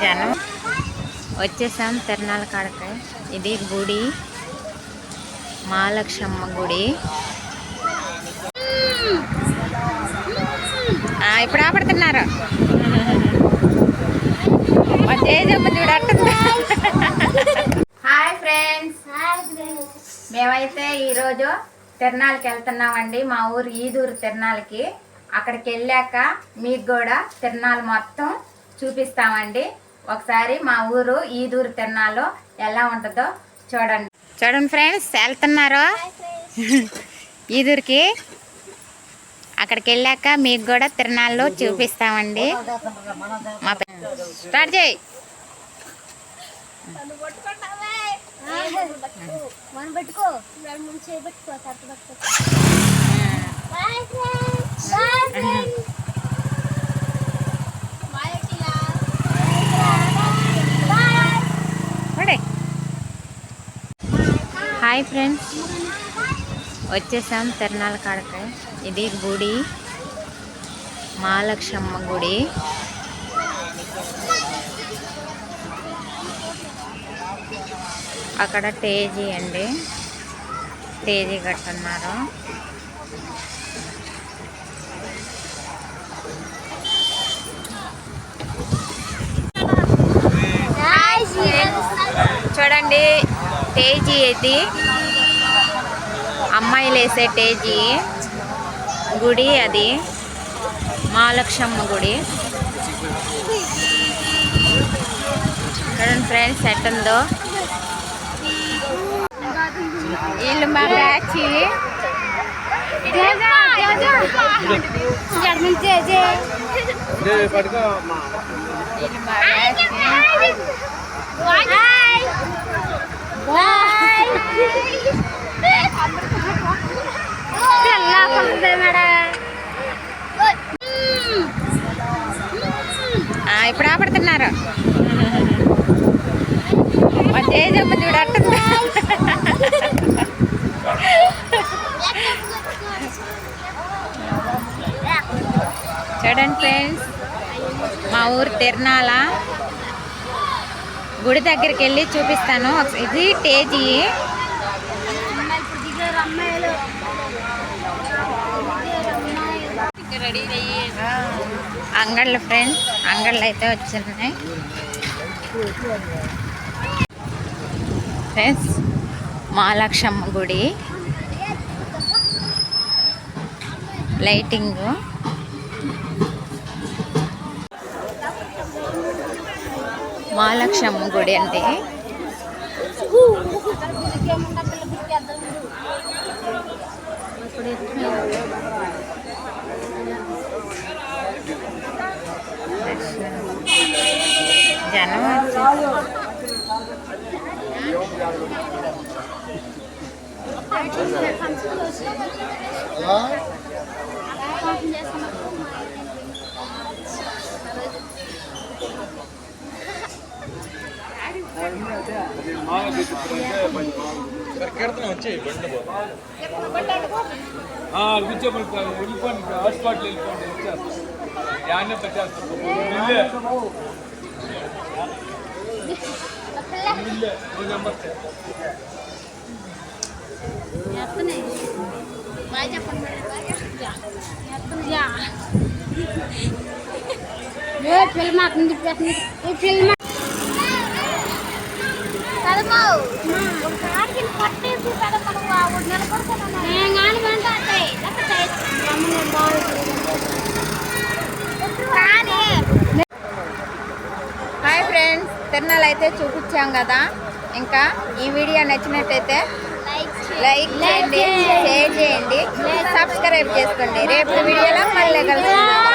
జనం వచ్చేసాం తిరణాల కాడకి. ఇది గుడి, మహాలక్ష్మ గుడి. ఇప్పుడు ఆపడుతున్నారు. మా తేజమ్మ చూడట్టు. హాయ్ ఫ్రెండ్స్, మేమైతే ఈరోజు తిరణాలకి వెళ్తున్నామండి. మా ఊరు ఈదూరు తిరణాలకి. అక్కడికి వెళ్ళాక మీకు కూడా తిరణాలు మొత్తం చూపిస్తామండి. ఒకసారి మా ఊరు ఈదూరు తిరణాలు ఎలా ఉంటుందో చూడండి. చూడండి ఫ్రెండ్స్, వెళ్తున్నారు ఈదూరుకి. అక్కడికి వెళ్ళాక మీకు కూడా తిరణాలు చూపిస్తామండి. మా స్టార్ట్ చేయి. హాయ్ ఫ్రెండ్స్, వచ్చేసాం తిరణాల కాడకి. ఇది గుడి, మహాలక్ష్మ గుడి. అక్కడ టేజీ అండి, టేజీ కట్టున్నారు. చూడండి టేజీ, ఇది అమ్మాయిలు వేసే టేజీ గుడి. అది మహాలక్ష్మ గుడి. చూడండి ఫ్రెండ్స్ ఎట్టుందో. వీళ్ళు మా బ్యాచ్. ఇప్పుడు ఆపడుతున్నారు. మా తేజమ్మ చూడట్టు. చూడండి ఫ్రెండ్స్, మా ఊరు తిరణాల గుడి దగ్గరికి వెళ్ళి చూపిస్తాను. ఇది టేజీ. అంగళ్ళు ఫ్రెండ్స్, అంగళ్ళు అయితే వచ్చినాయి ఫ్రెండ్స్. మహాలక్ష్మ గుడి లైటింగ్. మహాలక్ష్మ గుడి అంటే జనం వచ్చి వెళ్ళిపోండి, హాస్పిటల్ వెళ్ళిపోండి, వచ్చేస్తాను పెట్టేస్తాను. హాయ్ ఫ్రెండ్స్, తిరణాలు అయితే చూపించాం కదా. ఇంకా ఈ వీడియో నచ్చినట్టయితే లైక్ చేయండి, షేర్ చేయండి, సబ్స్క్రైబ్ చేసుకోండి. రేపు వీడియోలో మళ్ళీ కలుద్దాం.